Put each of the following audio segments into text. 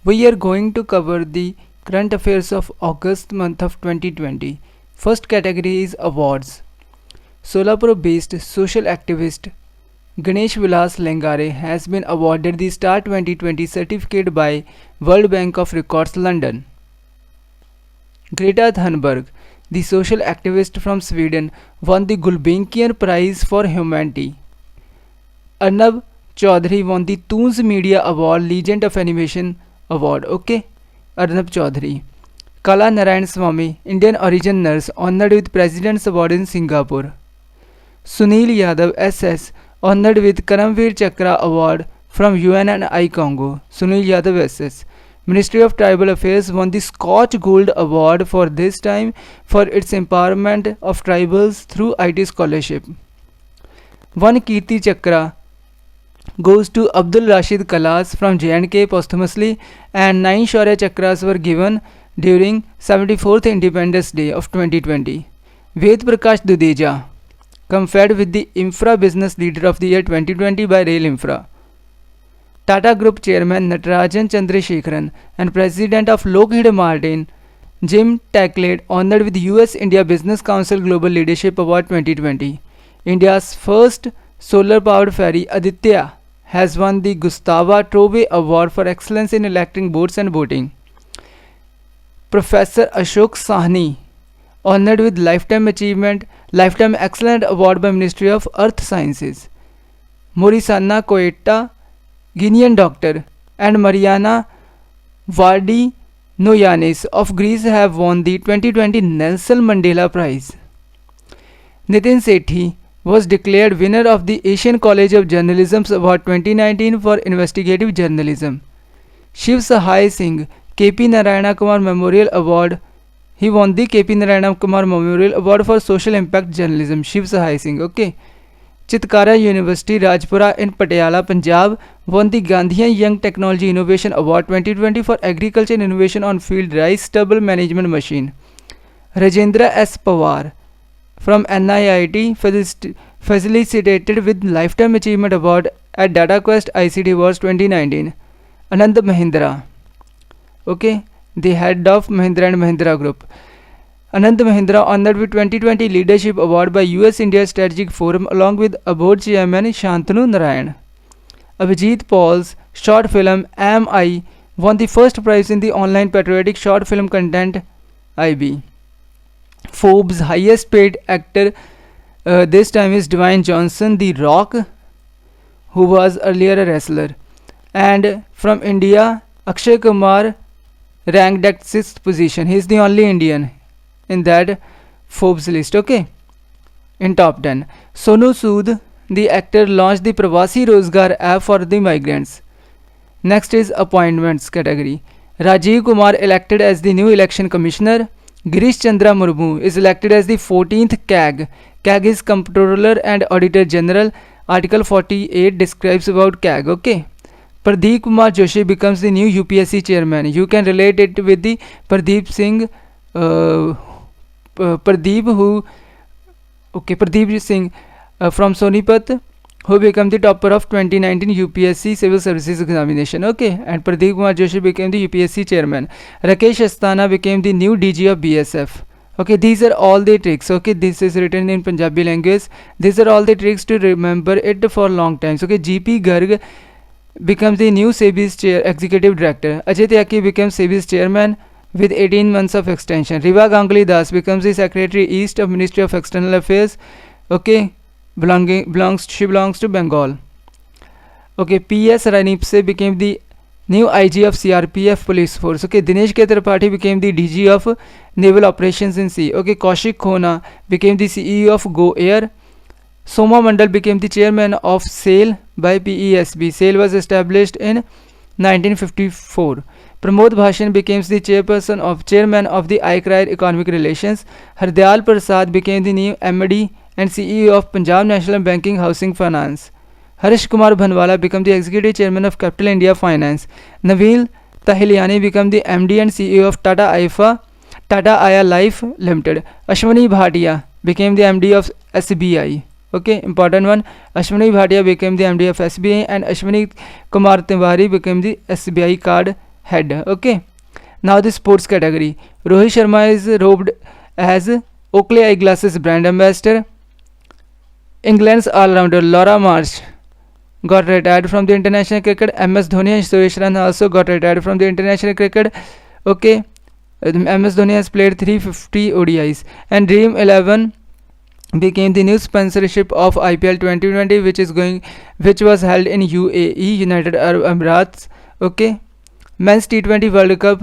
We are going to cover the current affairs of August month of 2020. First category is awards. Solapur-based social activist Ganesh Vilas Lengare has been awarded the Star 2020 certificate by World Bank of Records London. Greta Thunberg, the social activist from Sweden, won the Gulbenkian Prize for Humanity. Arnab Chaudhary won the Toons Media Award Legend of Animation Award. Okay, Arnab Chaudhary. Kala Narayan Swamy, Indian origin nurse, honored with President's Award in Singapore. Sunil Yadav SS, honored with Karamveer Chakra Award from UNI Congo. Sunil Yadav SS. Ministry of Tribal Affairs won the Scotch Gold Award for this time for its empowerment of tribals through IT scholarship. One Kirti Chakra goes to Abdul Rashid Kalas from J&K posthumously, and 9 Shaurya Chakras were given during 74th Independence Day of 2020. Ved Prakash Dudeja conferred with the Infra Business Leader of the Year 2020 by Rail Infra. Tata Group Chairman Natarajan Chandrasekharan and President of Lockheed Martin Jim Taiclet honored with US India Business Council Global Leadership Award 2020. India's first solar-powered ferry Aditya has won the Gustavo Trove Award for Excellence in Electric Boats and Boating. Professor Ashok Sahni honored with Lifetime Excellent Award by Ministry of Earth Sciences. Morisana Koeta, Guinean doctor, and Mariana Vardi Noyanis of Greece have won the 2020 Nelson Mandela Prize. Nitin Sethi was declared winner of the Asian College of Journalism's Award 2019 for Investigative Journalism. Shiv Sahai Singh, KP Narayana Kumar Memorial Award. He won the KP Narayana Kumar Memorial Award for Social Impact Journalism. Shiv Sahai Singh. Okay. Chitkara University, Rajpura in Patiala, Punjab won the Gandhian Young Technology Innovation Award 2020 for Agriculture Innovation on Field Rice Stubble Management Machine. Rajendra S. Pawar from NIIT facilitated with Lifetime Achievement Award at DataQuest ICT Awards 2019. Anand Mahindra, okay, the head of Mahindra & Mahindra Group. Anand Mahindra honored with 2020 Leadership Award by US India Strategic Forum along with board chairman Shantanu Narayan. Abhijit Paul's short film Am I won the first prize in the online patriotic short film content IB. Forbes highest paid actor this time is Dwayne Johnson, The Rock, who was earlier a wrestler. And from India, Akshay Kumar ranked at 6th position. He is the only Indian in that Forbes list. Okay, in top 10. Sonu Sood, the actor, launched the Pravasi Rozgar app for the migrants. Next is appointments category. Rajiv Kumar elected as the new election commissioner. Girish Chandra Murmu is elected as the 14th CAG. CAG is Comptroller and Auditor General. Article 48 describes about CAG. Okay. Pradeep Kumar Joshi becomes the new UPSC chairman. You can relate it with the Pradeep Singh from Sonipat, who became the topper of 2019 UPSC Civil Services examination. Okay, and Pradeep Kumar Joshi became the UPSC chairman. Rakesh Asthana became the new DG of BSF. Okay, these are all the tricks. Okay, this is written in Punjabi language. These are all the tricks to remember it for long times. Okay, GP Garg becomes the new SEBI's executive director. Ajay Tyagi becomes SEBI's chairman with 18 months of extension. Riva Ganguly Das becomes the secretary east of Ministry of External Affairs. Okay, she belongs to Bengal. Okay, PS Ranipse became the new IG of CRPF police force. Okay, Dinesh K. Tripathi became the DG of Naval Operations in Sea. Okay, Kaushik Khona became the CEO of Go Air. Soma Mandal became the chairman of SAIL by PESB. SAIL was established in 1954. Pramod Bhashan becomes the chairman of the ICRAI Economic Relations. Hardyal Prasad became the new MD and CEO of Punjab National Banking Housing Finance. Harish Kumar Bhanwala became the executive chairman of Capital India Finance. Naveel Tahiliani became the MD and CEO of Tata Aya Life Limited. Ashwani Bhatia became the MD of SBI. Okay, important one. Ashwani Bhatia became the MD of SBI and Ashwani Kumar Tiwari became the SBI card head. Okay. Now the sports category. Rohit Sharma is robed as Oakley eyeglasses brand ambassador. England's all-rounder Laura Marsh got retired from the international cricket. MS Dhoni and Suresh Raina also got retired from the international cricket. Okay. MS Dhoni has played 350 ODIs, and Dream 11 became the new sponsorship of IPL 2020, which was held in UAE, United Arab Emirates. Okay. Men's T20 World Cup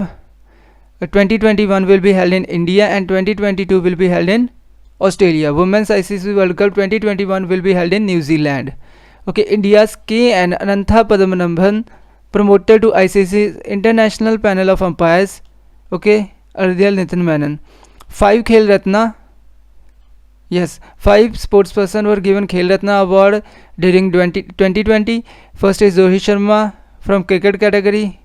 2021 will be held in India, and 2022 will be held in Australia. Women's ICC World Cup 2021 will be held in New Zealand. Okay, India's KN Anantha Padmanabhan promoted to ICC's International Panel of Umpires. Okay, Ardiyal Nathan Menon. 5 Khel Ratna. Yes, 5 sportsperson were given Khel Ratna award during 2020. First is Rohit Sharma from cricket category.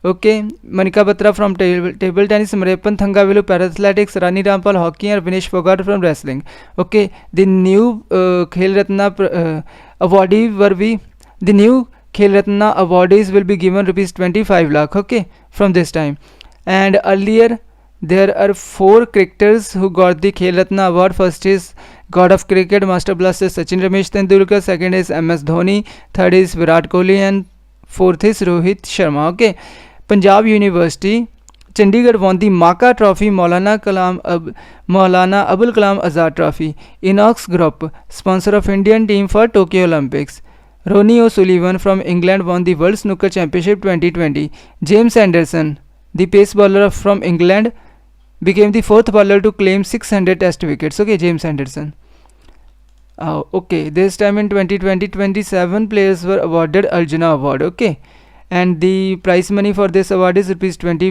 Okay, Manika Batra from table tennis, Marepan Thangavilu parathletics, Rani Rampal hockey, and Vinesh Fogart from wrestling. Okay, the new Khel Ratna awardees will be given rupees 25 lakh. Okay, from this time. And earlier there are 4 cricketers who got the Khel Ratna award. First is God of Cricket, Master Blaster Sachin Ramesh Tendulkar. Second is MS Dhoni. Third is Virat Kohli, and fourth is Rohit Sharma. Okay. Punjab University, Chandigarh won the Maka Trophy, Maulana Abul Kalam Azad Trophy. Inox Group, sponsor of Indian team for Tokyo Olympics. Ronnie O'Sullivan from England won the World Snooker Championship 2020. James Anderson, the pace bowler from England, became the 4th bowler to claim 600 test wickets. Okay, James Anderson. Okay, this time in 2020, 27 players were awarded Arjuna Award. Okay. And the prize money for this award is rupees 15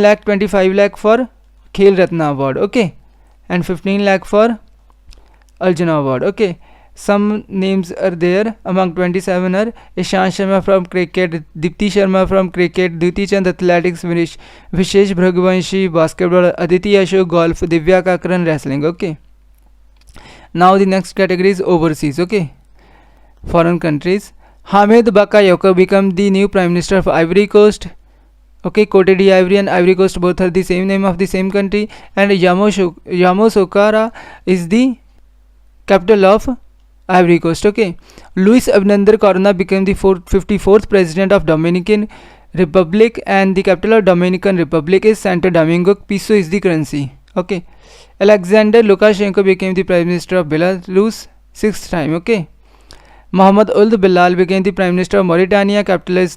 lakh, 25 lakh for Khel Ratna Award. Okay, and 15 lakh for Arjuna Award. Okay, some names are there. Among 27 are Ishant Sharma from cricket, Dipti Sharma from cricket, Duti Chand athletics, Vishesh Bhragwanshi basketball, Aditi Ashok golf, Divya Kakran wrestling. Okay, now the next category is overseas. Okay, foreign countries. Hamid Bakayoko become the new Prime Minister of Ivory Coast. Okay, Cote d'Ivoire and Ivory Coast both are the same name of the same country. And Yamoussoukro is the capital of Ivory Coast. Okay, Luis Abinader Corona became the 54th President of Dominican Republic, and the capital of Dominican Republic is Santo Domingo. Peso is the currency. Okay, Alexander Lukashenko became the Prime Minister of Belarus 6th time. Okay, Mohammed Ould Bilal became the Prime Minister of Mauritania. Capital is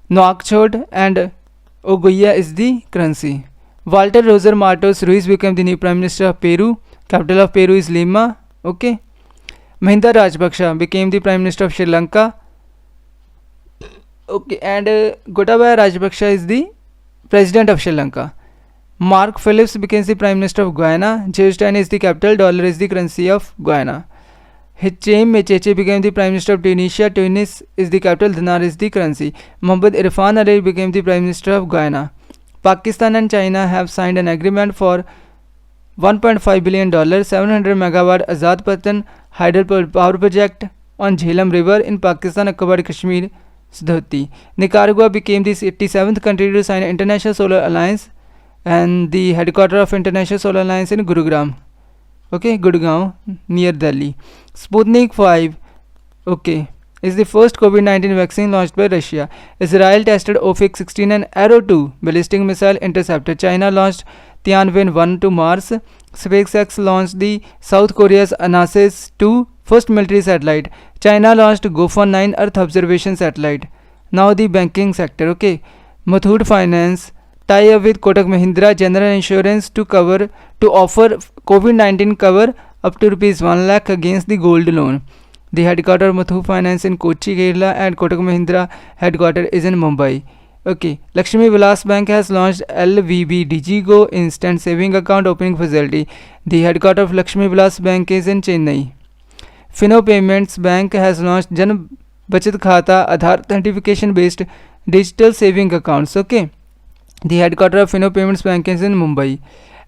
Nouakchott, and Ogoia is the currency. Walter Roser Matos Ruiz became the new Prime Minister of Peru. Capital of Peru is Lima. Okay, Mahinda Rajapaksa became the Prime Minister of Sri Lanka. Okay, and Gotabaya Rajapaksa is the President of Sri Lanka. Mark Phillips becomes the Prime Minister of Guyana. Georgetown is the capital. Dollar is the currency of Guyana. Hichem Mecheche became the Prime Minister of Tunisia. Tunis is the capital. Dinar is the currency. Mohammad Irfan Ali became the Prime Minister of Guyana. Pakistan and China have signed an agreement for $1.5 billion 700 megawatt Azad Patan hydro power project on Jhelum River in Pakistan, Akbar Kashmir, Sidhoti. Nicaragua became the 87th country to sign an International Solar Alliance, and the headquarters of International Solar Alliance in Gurugram. Okay, Gurgaon near Delhi. Sputnik 5, okay, is the first COVID-19 vaccine launched by Russia. Israel tested Ofik 16 and Arrow 2 ballistic missile interceptor. China launched Tianwen-1 to Mars. SpaceX launched the South Korea's Anasis 2 first military satellite. China launched Gofan 9 Earth observation satellite. Now the banking sector. Okay, Muthoot Finance tie up with Kotak Mahindra General Insurance to offer COVID-19 cover up to rupees 1 lakh against the gold loan. The headquarters of Muthoot Finance in Kochi, Kerala, and Kotak Mahindra headquarters is in Mumbai. Okay, Lakshmi Vilas Bank has launched LVB DigiGo instant saving account opening facility. The headquarters of Lakshmi Vilas Bank is in Chennai. Fino Payments Bank has launched Jan Bachat Khata Aadhaar authentication based digital saving accounts. Okay, the headquarters of Fino Payments Bank is in Mumbai.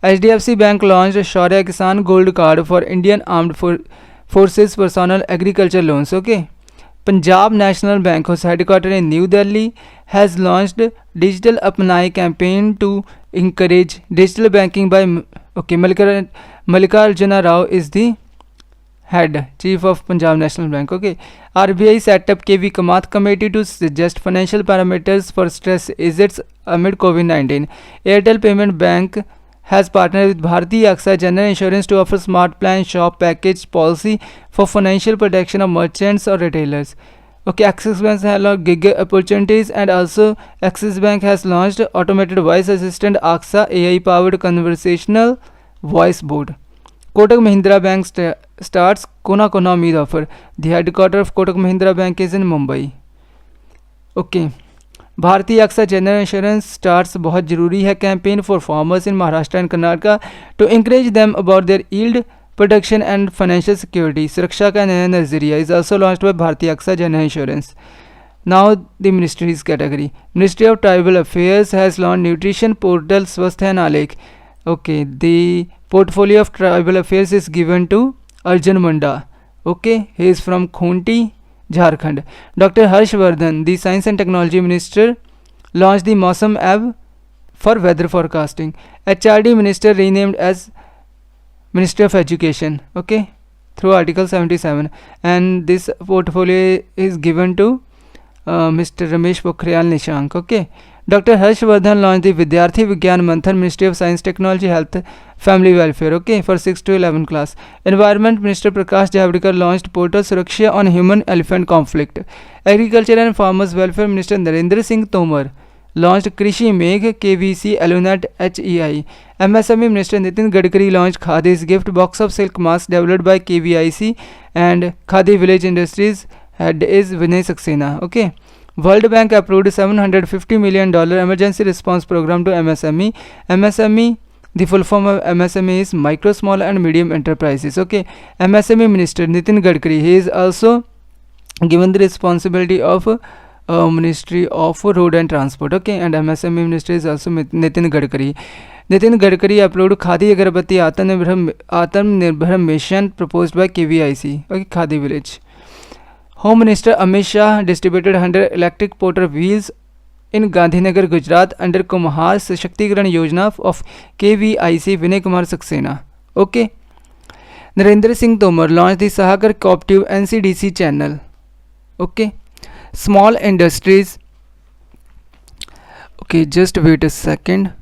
HDFC Bank launched Shaurya Kisan Gold Card for Indian Armed Forces personal agriculture loans. Okay, Punjab National Bank, whose headquartered in New Delhi, has launched Digital Apnai campaign to encourage digital banking by Mallikarjuna Rao is the head chief of Punjab National Bank. Okay, RBI set up KV Kamath committee to suggest financial parameters for stress assets amid COVID-19. Airtel Payment Bank has partnered with Bharti AXA General Insurance to offer smart plan shop package policy for financial protection of merchants or retailers. Okay, Axis Bank has launched gig opportunities, and also Axis Bank has launched automated voice assistant AXA AI powered conversational voice board. Kotak Mahindra Bank starts Kona Kona Umeed offer. The headquarters of Kotak Mahindra Bank is in Mumbai. Okay. Bharti AXA general insurance starts बहुत ज़रूरी है campaign for farmers in Maharashtra and Karnataka to encourage them about their yield protection and financial security. सुरक्षा का नया नज़रिया is also launched by Bharti AXA general insurance. Now the ministries category. Ministry of tribal affairs has launch nutrition portal स्वस्थ है नालेख. Okay, the portfolio of tribal affairs is given to Arjun Munda. Okay, he is from Khunti, Jharkhand. Dr. Harshvardhan, the Science and Technology Minister, launched the Mausam app for weather forecasting. HRD Minister renamed as Ministry of Education. Okay, through Article 77, and this portfolio is given to Mr. Ramesh Pokhriyal Nishank. Okay, Dr. Harshvardhan launched the Vidyarthi Vigyan Manthan, Ministry of Science, Technology, Health, Family Welfare. Okay, for 6 to 11 class. Environment Minister Prakash Javadekar launched portal Suraksha on human-elephant conflict. Agriculture and Farmers Welfare Minister Narendra Singh Tomar launched Krishi Megh KVC Alunet HEI. MSME Minister Nitin Gadkari launched Khadi's gift box of silk masks developed by KVIC and Khadi Village Industries. Head is Vinay Saxena. Okay. World Bank approved $750 million emergency response program to MSME. MSME, the full form of MSME is micro, small and medium enterprises. Okay, MSME Minister Nitin Gadkari, he is also given the responsibility of Ministry of Road and Transport. Okay, and MSME Minister is also Nitin Gadkari. Nitin Gadkari approved Khadi Agarbatti Atmanirbhar mission proposed by KVIC. Okay, Khadi Village. Home Minister Amit Shah distributed 100 electric porter wheels in Gandhinagar, Gujarat under Kumhar Sashaktigaran Yojana of KVIC Vinay Kumar Saxena. Okay. Narendra Singh Tomar launched the Sahakar Cooperative NCDC channel. Okay. Small industries. Okay, just wait a second.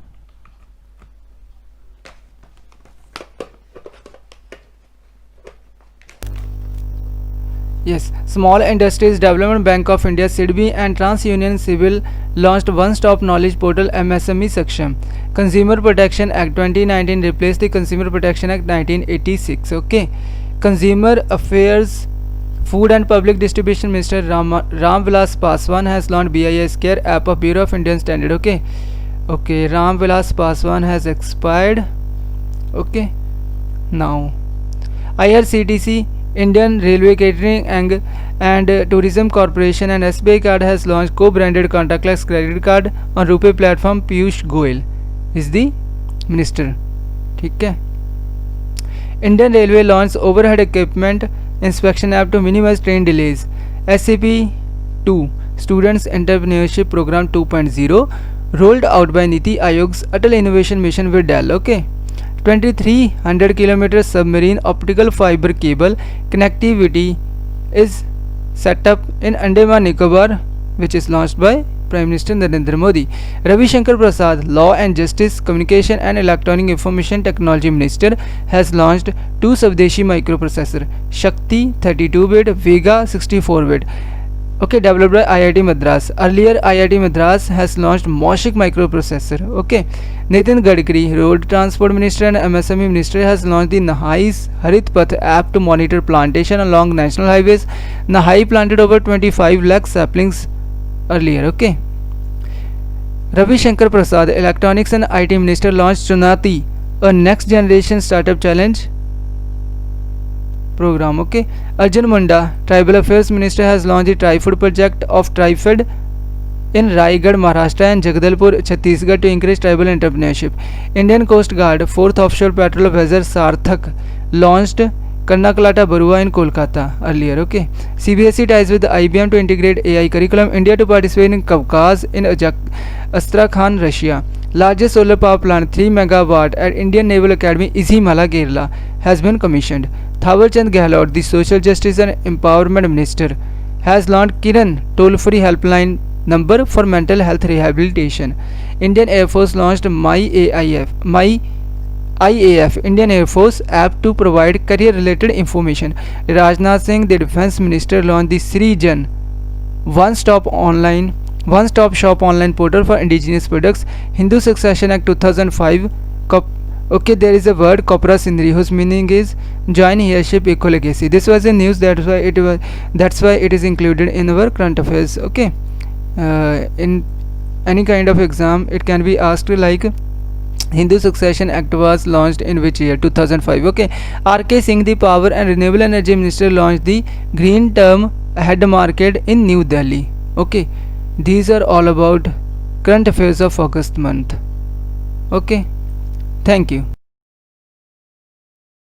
Yes, Small Industries Development Bank of India SIDBI and TransUnion Civil launched one-stop knowledge portal MSME Saksham. Consumer Protection Act 2019 replaced the Consumer Protection Act 1986. Okay, Consumer Affairs, Food and Public Distribution Minister Ram Vilas Paswan has launched BIS Care app of Bureau of Indian Standard. Okay, Ram Vilas Paswan has expired. Okay, now IRCTC, Indian Railway Catering and Tourism Corporation and SBI Card has launched co-branded contactless credit card on RuPay platform. Piyush Goyal is the minister. ठीक है. Indian Railway launched overhead equipment inspection app to minimize train delays. SCP-2 Students Entrepreneurship Program 2.0 rolled out by Niti Aayog's Atal Innovation Mission with Dell. Okay. 2300 km submarine optical fiber cable connectivity is set up in Andaman Nicobar, which is launched by Prime Minister Narendra Modi. Ravi Shankar Prasad, Law and Justice, Communication and Electronic Information Technology Minister, has launched two Swadeshi microprocessor, Shakti 32-bit, Vega 64-bit. Okay, developed by IIT Madras. Earlier, IIT Madras has launched Moshik microprocessor. Okay, Nitin Gadkari, Road Transport Minister and MSME Minister, has launched the Nahai's Harit Path app to monitor plantation along national highways. Nahai planted over 25 lakh saplings earlier. Okay. Ravi Shankar Prasad, Electronics and IT Minister, launched Chunati, a next generation startup challenge program. Okay. Arjun Munda, Tribal Affairs Minister, has launched the Tri-Food project of Tri-Fed in Raigad, Maharashtra and Jagdalpur, Chhattisgarh to encourage tribal entrepreneurship. Indian Coast Guard, 4th Offshore Patrol vessel Sarthak, launched Karnakalata Barua in Kolkata earlier. Okay. CBSE ties with IBM to integrate AI curriculum. India to participate in Kavkaz in Astrakhan, Russia. Largest solar power plant 3 megawatt at Indian Naval Academy Izhimala, Kerala has been commissioned. Thawar Chand Gehlot, the Social Justice and Empowerment Minister, has launched Kiran toll-free helpline number for mental health rehabilitation. Indian Air Force launched My IAF Indian Air Force app to provide career related information. Rajnath Singh, the Defence Minister, launched the Srijan one stop shop online portal for indigenous products. Hindu Succession Act 2005. Okay, there is a word Kopra Sindri whose meaning is join heirship equal legacy. This was a news, that's why it is included in our current affairs. Okay, in any kind of exam it can be asked like Hindu Succession Act was launched in which year? 2005. Okay. R.K. Singh, the Power and Renewable Energy Minister, launched the Green Term Ahead Market in New Delhi. Okay. These are all about current affairs of August month. Okay. Thank you.